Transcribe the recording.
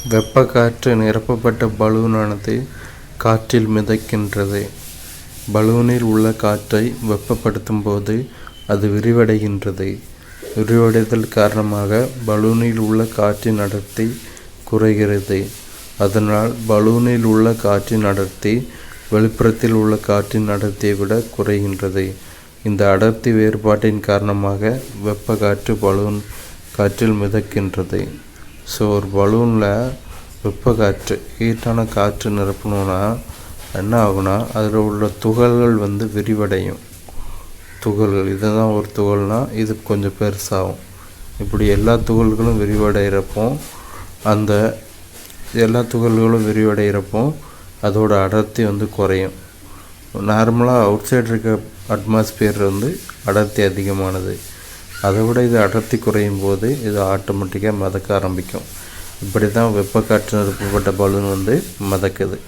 வெப்ப காற்று நிரப்பப்பட்ட பலூனானது காற்றில் மிதக்கின்றது. பலூனில் உள்ள காற்றை வெப்பப்படுத்தும் போது அது விரிவடைகின்றது. விரிவடைதல் காரணமாக பலூனில் உள்ள காற்றின் அடர்த்தி குறைகிறது. அதனால் பலூனில் உள்ள காற்றின் அடர்த்தி வெளிப்புறத்தில் உள்ள காற்றின் அடர்த்தியை விட குறைகின்றது. இந்த அடர்த்தி வேறுபாட்டின் காரணமாக வெப்ப காற்று பலூன் காற்றில் மிதக்கின்றது. ஸோ ஒரு பலூனில் வெப்ப காற்று ஹீட்டான காற்று நிரப்பணுன்னா என்ன ஆகுனா அதில் உள்ள துகள்கள் விரிவடையும். துகள்கள் இதுதான் ஒரு துகள்னால் இது கொஞ்சம் பெருசாகும். இப்படி எல்லா துகள்களும் விரிவடைகிறப்போ அதோட அடர்த்தி குறையும். நார்மலாக அவுட் சைடு இருக்க அட்மாஸ்பியர் அடர்த்தி அதிகமானது. அதை விட இது அடர்த்தி குறையும் போது இது ஆட்டோமேட்டிக்காக மிதக்க ஆரம்பிக்கும். இப்படி தான் வெப்ப காற்று நிரப்பப்பட்ட பலூன் மிதக்குது.